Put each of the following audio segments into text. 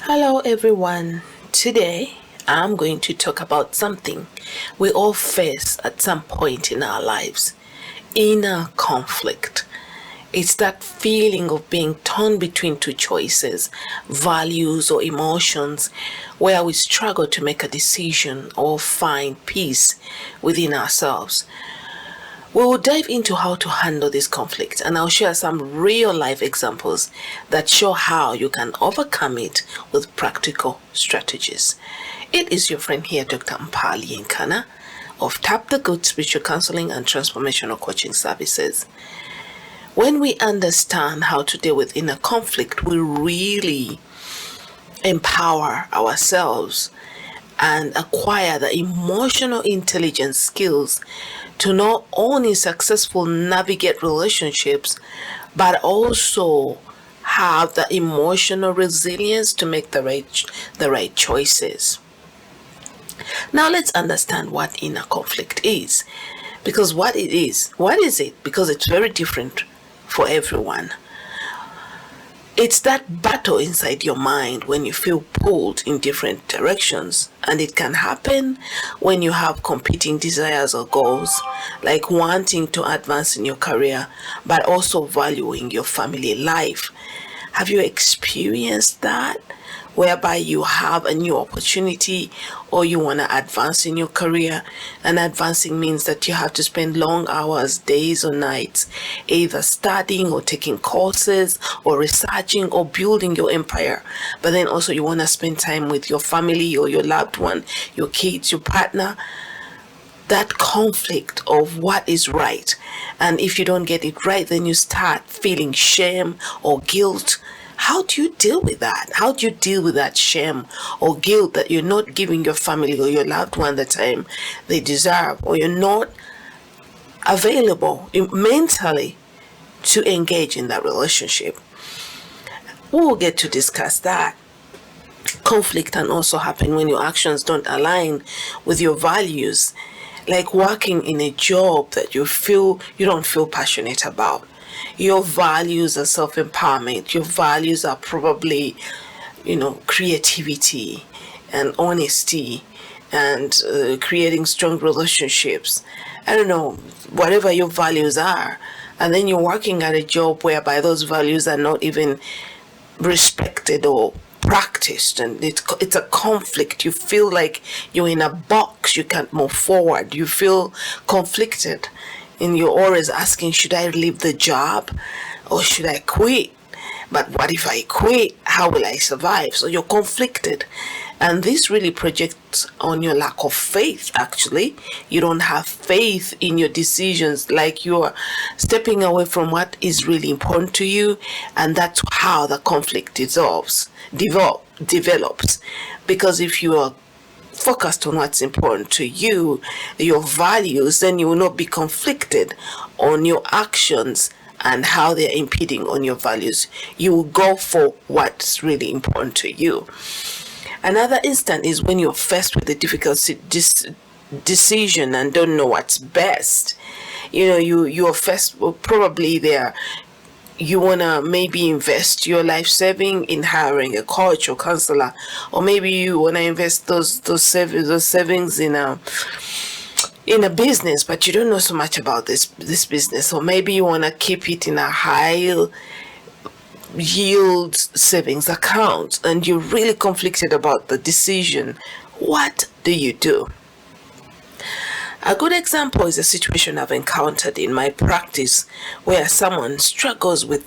Hello, everyone. Today, I'm going to talk about something we all face at some point in our lives: inner conflict. It's that feeling of being torn between two choices, values, or emotions, where we struggle to make a decision or find peace within ourselves. We will dive into how to handle this conflict, and I'll share some real life examples that show how you can overcome it with practical strategies. It is your friend here, Dr. Mpali Nkana of Tap the Good Spiritual Counseling and Transformational Coaching Services. When we understand how to deal with inner conflict, we really empower ourselves and acquire the emotional intelligence skills to not only successfully navigate relationships, but also have the emotional resilience to make the right choices. Now let's understand what inner conflict is. Because what is it? Because it's very different for everyone. It's that battle inside your mind when you feel pulled in different directions, and it can happen when you have competing desires or goals, like wanting to advance in your career, but also valuing your family life. Have you experienced that? Whereby you have a new opportunity or you want to advance in your career, and advancing means that you have to spend long hours, days or nights, either studying or taking courses or researching or building your empire. But then also you want to spend time with your family or your loved one, your kids, your partner. That conflict of what is right, and if you don't get it right, then you start feeling shame or guilt. How do you deal with that? How do you deal with that shame or guilt that you're not giving your family or your loved one the time they deserve, or you're not available mentally to engage in that relationship? We will get to discuss that. Conflict can also happen when your actions don't align with your values, like working in a job that you don't feel passionate about. Your values are self-empowerment. Your values are probably, creativity and honesty and creating strong relationships. I don't know, whatever your values are. And then you're working at a job whereby those values are not even respected or practiced, and it's a conflict. You feel like you're in a box, you can't move forward, you feel conflicted, and you're always asking, should I leave the job or should I quit? But what if I quit? How will I survive? So you're conflicted. And this really projects on your lack of faith, actually. You don't have faith in your decisions, like you're stepping away from what is really important to you. And that's how the conflict develops. Because if you are focused on what's important to you, your values, then you will not be conflicted on your actions and how they're impeding on your values. You will go for what's really important to you. Another instant is when you're faced with a difficult decision and don't know what's best. You're faced, probably there. You want to maybe invest your life saving in hiring a coach or counselor, or maybe you want to invest those savings in a business, but you don't know so much about this business, or maybe you want to keep it in a high yield savings account, and you're really conflicted about the decision. What do you do? A good example is a situation I've encountered in my practice where someone struggles with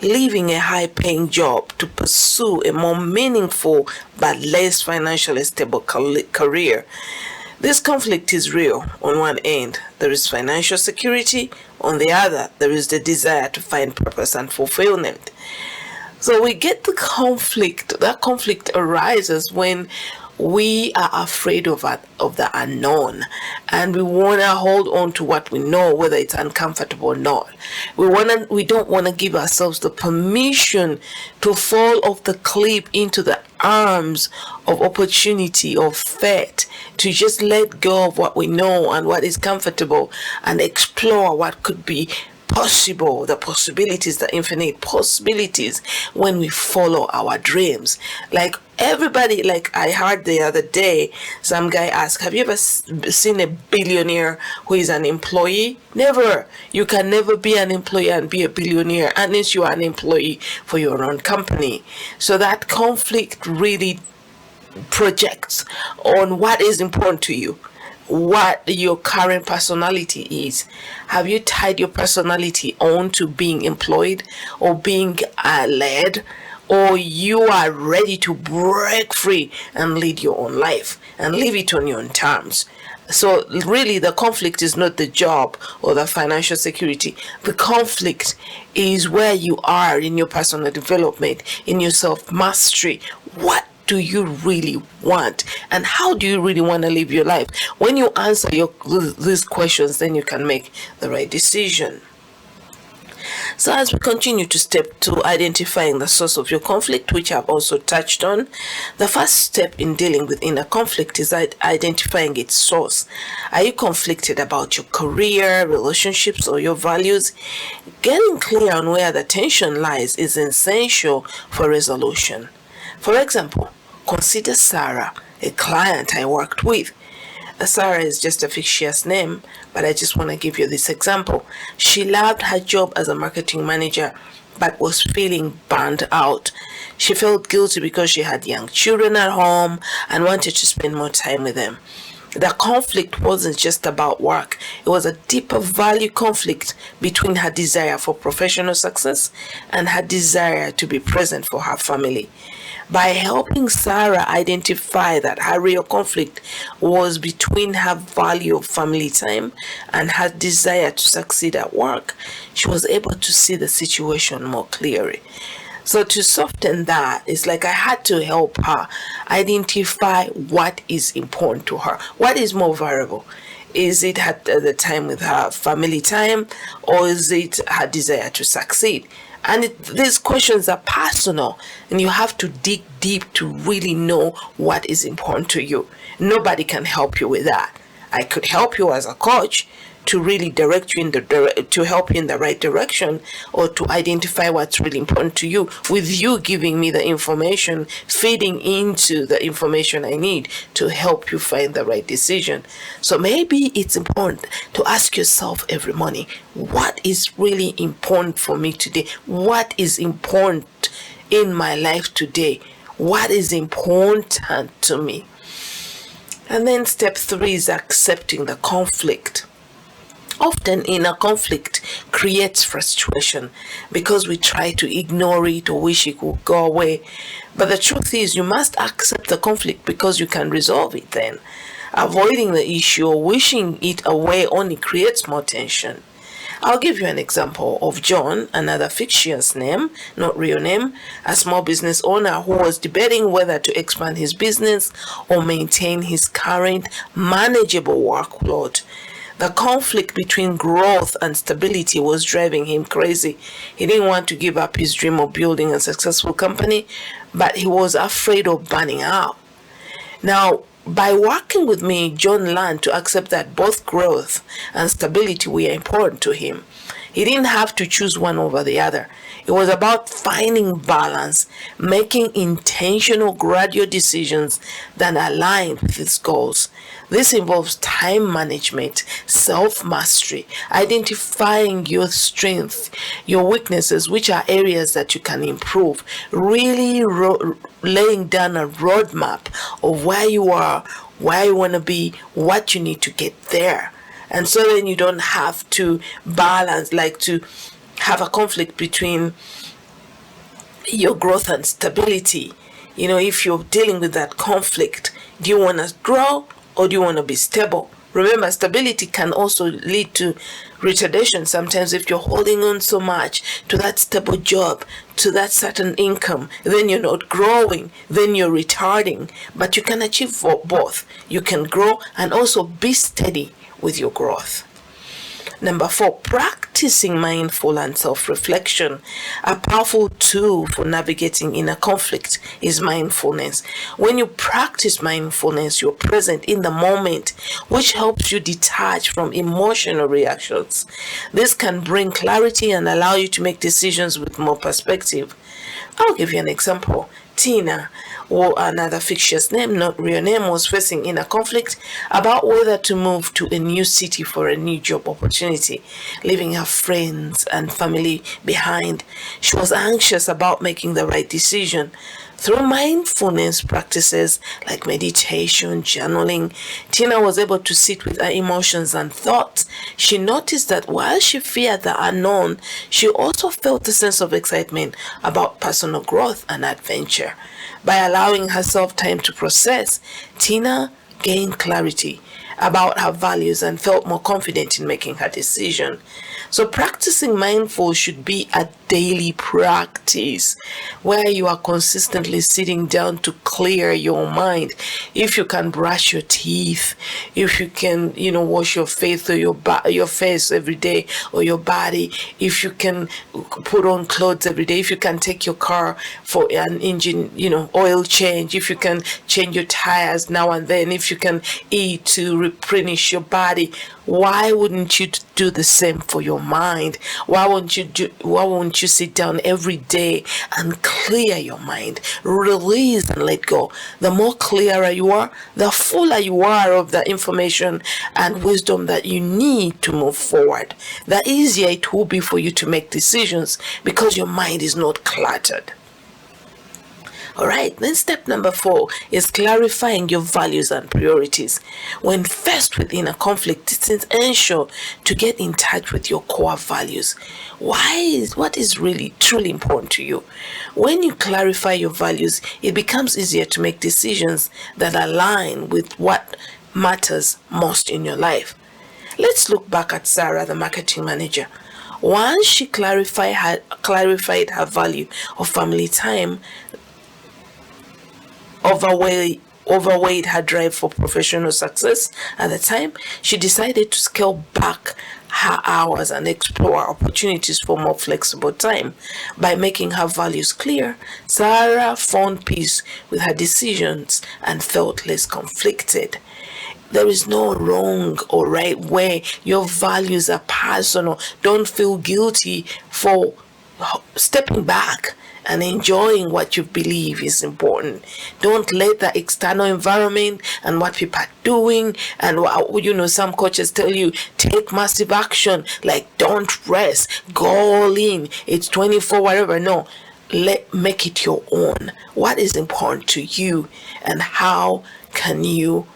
leaving a high-paying job to pursue a more meaningful but less financially stable career. This conflict is real. On one end, there is financial security. On the other, there is the desire to find purpose and fulfillment. So we get the conflict. That conflict arises when we are afraid of the unknown, and we want to hold on to what we know, whether it's uncomfortable or not. We don't want to give ourselves the permission to fall off the cliff into the arms of opportunity, of fate, to just let go of what we know and what is comfortable and explore what could be possible, the possibilities, the infinite possibilities when we follow our dreams. Like everybody, like I heard the other day, some guy asked, have you ever seen a billionaire who is an employee? Never. You can never be an employee and be a billionaire unless you are an employee for your own company. So that conflict really projects on what is important to you, what your current personality is. Have you tied your personality on to being employed or being led, or you are ready to break free and lead your own life and live it on your own terms? So really the conflict is not the job or the financial security. The conflict is where you are in your personal development, in your self-mastery. What do you really want, and how do you really want to live your life? When you answer these questions, then you can make the right decision. So as we continue to step to identifying the source of your conflict, which I've also touched on, the first step in dealing with inner conflict is identifying its source. Are you conflicted about your career, relationships, or your values? Getting clear on where the tension lies is essential for resolution. For example, consider Sarah, a client I worked with. Sarah is just a fictitious name, but I just want to give you this example. She loved her job as a marketing manager, but was feeling burned out. She felt guilty because she had young children at home and wanted to spend more time with them. The conflict wasn't just about work. It was a deeper value conflict between her desire for professional success and her desire to be present for her family. By helping Sarah identify that her real conflict was between her value of family time and her desire to succeed at work, she was able to see the situation more clearly. So to soften that, it's like I had to help her identify what is important to her. What is more variable? Is it the time with her family time, or is it her desire to succeed? And these questions are personal, and you have to dig deep to really know what is important to you. Nobody can help you with that. I could help you as a coach to really direct you to help you in the right direction, or to identify what's really important to you, with you giving me the information, feeding into the information I need to help you find the right decision. So maybe it's important to ask yourself every morning, what is really important for me today? What is important in my life today? What is important to me? And then step 3 is accepting the conflict. Often inner conflict creates frustration because we try to ignore it or wish it would go away. But the truth is, you must accept the conflict because you can resolve it then. Avoiding the issue or wishing it away only creates more tension. I'll give you an example of John, another fictitious name, not real name, a small business owner who was debating whether to expand his business or maintain his current manageable workload. The conflict between growth and stability was driving him crazy. He didn't want to give up his dream of building a successful company, but he was afraid of burning out. Now, by working with me, John learned to accept that both growth and stability were important to him. He didn't have to choose one over the other. It was about finding balance, making intentional, gradual decisions that aligned with his goals. This involves time management, self-mastery, identifying your strengths, your weaknesses, which are areas that you can improve, really laying down a roadmap of where you are, where you want to be, what you need to get there. And so then you don't have to balance, like to have a conflict between your growth and stability. You know, if you're dealing with that conflict, do you want to grow or do you want to be stable? Remember, stability can also lead to retardation. Sometimes if you're holding on so much to that stable job, to that certain income, then you're not growing, then you're retarding. But you can achieve both. You can grow and also be steady with your growth. Number 4, practicing mindful and self-reflection. A powerful tool for navigating inner conflict is mindfulness. When you practice mindfulness, you're present in the moment, which helps you detach from emotional reactions. This can bring clarity and allow you to make decisions with more perspective. I'll give you an example. Tina, or another fictitious name, not real name, was facing inner conflict about whether to move to a new city for a new job opportunity, leaving her friends and family behind. She was anxious about making the right decision. Through mindfulness practices like meditation, journaling, Tina was able to sit with her emotions and thoughts. She noticed that while she feared the unknown, she also felt a sense of excitement about personal growth and adventure. By allowing herself time to process, Tina gained clarity about her values and felt more confident in making her decision. So practicing mindful should be a daily practice where you are consistently sitting down to clear your mind. If you can brush your teeth, if you can, wash your face or your face every day, or your body, if you can put on clothes every day, if you can take your car for an engine, oil change, if you can change your tires now and then, if you can eat to replenish your body, why wouldn't you do the same for your mind? Why won't you sit down every day and clear your mind, release and let go? The more clearer you are, the fuller you are of the information and wisdom that you need to move forward. The easier it will be for you to make decisions because your mind is not cluttered. All right, then step number 4 is clarifying your values and priorities. When faced with inner conflict, it's essential to get in touch with your core values. What is really truly important to you? When you clarify your values, it becomes easier to make decisions that align with what matters most in your life. Let's look back at Sarah, the marketing manager. Once she clarified her value of family time, overweighed her drive for professional success at the time, she decided to scale back her hours and explore opportunities for more flexible time. By making her values clear, Sarah found peace with her decisions and felt less conflicted. There is no wrong or right way. Your values are personal. Don't feel guilty for stepping back and enjoying what you believe is important. Don't let the external environment and what people are doing, and some coaches tell you take massive action, like don't rest, go all in, it's 24 whatever. No, make it your own. What is important to you, and how can you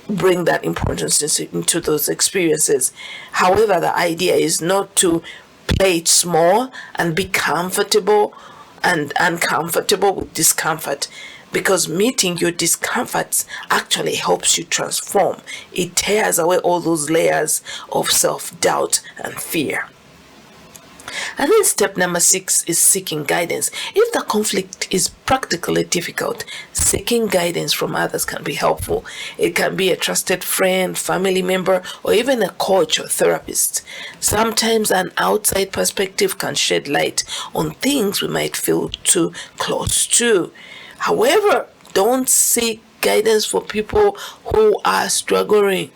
bring that importance into those experiences? However, the idea is not to play it small and be comfortable and uncomfortable with discomfort, because meeting your discomforts actually helps you transform. It tears away all those layers of self-doubt and fear. And then step number 6 is seeking guidance. If the conflict is practically difficult, seeking guidance from others can be helpful. It can be a trusted friend, family member, or even a coach or therapist. Sometimes an outside perspective can shed light on things we might feel too close to. However, don't seek guidance for people who are struggling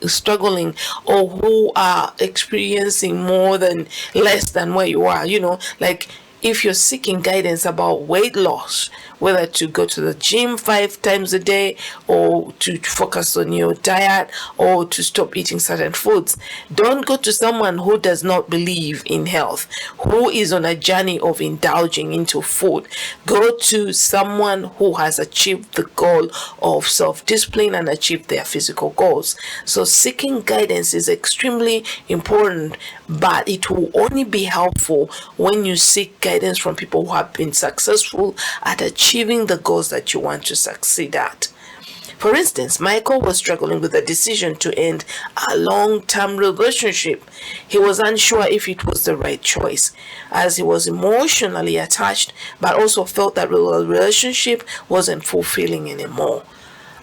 or who are experiencing less than where you are. Like if you're seeking guidance about weight loss, whether to go to the gym 5 times a day, or to focus on your diet, or to stop eating certain foods, don't go to someone who does not believe in health, who is on a journey of indulging into food. Go to someone who has achieved the goal of self-discipline and achieved their physical goals. So seeking guidance is extremely important, but it will only be helpful when you seek guidance from people who have been successful at achieving the goals that you want to succeed at. For instance, Michael was struggling with the decision to end a long-term relationship. He was unsure if it was the right choice, as he was emotionally attached, but also felt that the relationship wasn't fulfilling anymore.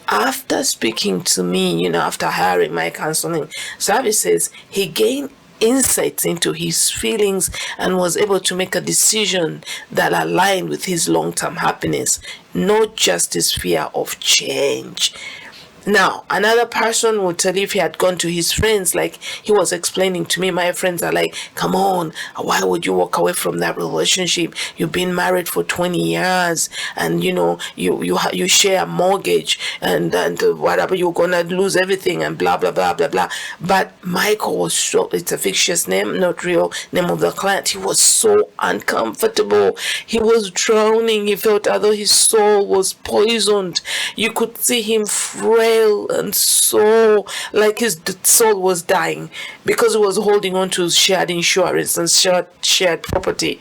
After speaking to me, after hiring my counseling services, he gained insights into his feelings and was able to make a decision that aligned with his long-term happiness, not just his fear of change. Now, another person would tell you if he had gone to his friends, like he was explaining to me, my friends are like, come on, why would you walk away from that relationship? You've been married for 20 years and, you share a mortgage and whatever, you're going to lose everything and blah, blah, blah, blah, blah. But Michael was so, it's a fictitious name, not real name of the client. He was so uncomfortable. He was drowning. He felt as though his soul was poisoned. You could see him frail and so like his soul was dying because he was holding on to shared insurance and shared property.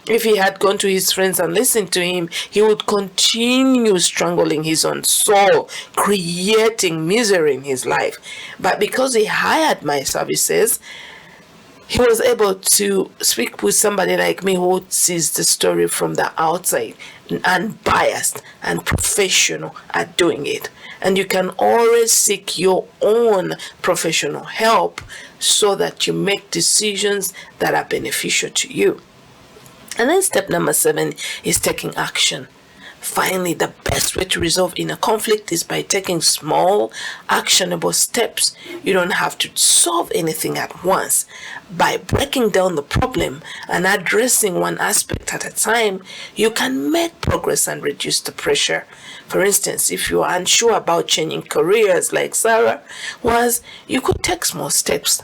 If he had gone to his friends and listened to him, he would continue strangling his own soul, creating misery in his life. But because he hired my services, he was able to speak with somebody like me who sees the story from the outside, unbiased and professional at doing it. And you can always seek your own professional help so that you make decisions that are beneficial to you. And then step number 7 is taking action. Finally, the best way to resolve inner conflict is by taking small, actionable steps. You don't have to solve anything at once. By breaking down the problem and addressing one aspect at a time, you can make progress and reduce the pressure. For instance, if you are unsure about changing careers like Sarah was, you could take small steps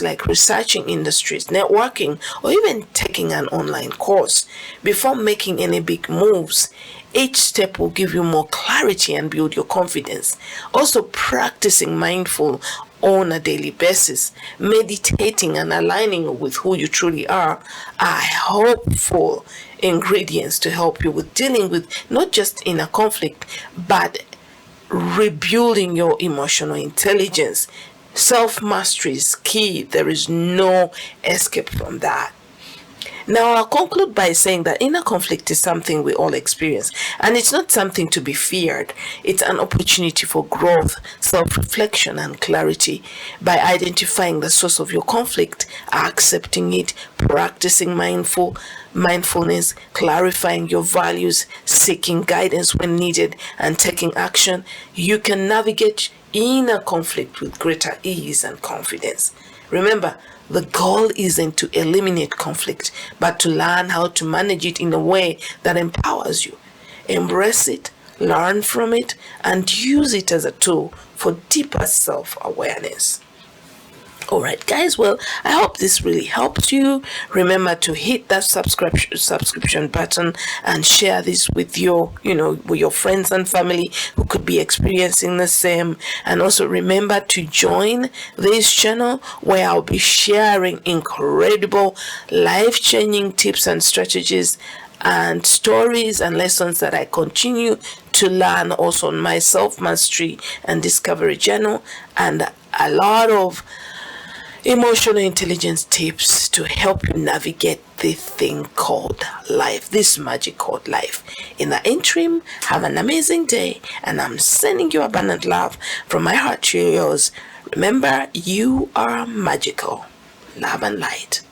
like researching industries, networking, or even taking an online course. Before making any big moves, each step will give you more clarity and build your confidence. Also, practicing mindful on a daily basis, meditating and aligning with who you truly are helpful ingredients to help you with dealing with not just inner conflict, but rebuilding your emotional intelligence. Self-mastery is key. There is no escape from that. Now, I'll conclude by saying that inner conflict is something we all experience, and it's not something to be feared. It's an opportunity for growth, self-reflection, and clarity. By identifying the source of your conflict, accepting it, practicing mindfulness, clarifying your values, seeking guidance when needed, and taking action, you can navigate inner conflict with greater ease and confidence. Remember, the goal isn't to eliminate conflict, but to learn how to manage it in a way that empowers you. Embrace it, learn from it, and use it as a tool for deeper self-awareness. Alright guys, well, I hope this really helped you. Remember to hit that subscription button and share this with with your friends and family who could be experiencing the same. And also remember to join this channel where I'll be sharing incredible life-changing tips and strategies and stories and lessons that I continue to learn also on my self-mastery and discovery journal, and a lot of emotional intelligence tips to help you navigate this thing called life, this magic called life. In the interim, have an amazing day, and I'm sending you abundant love from my heart to yours. Remember, you are magical. Love and light.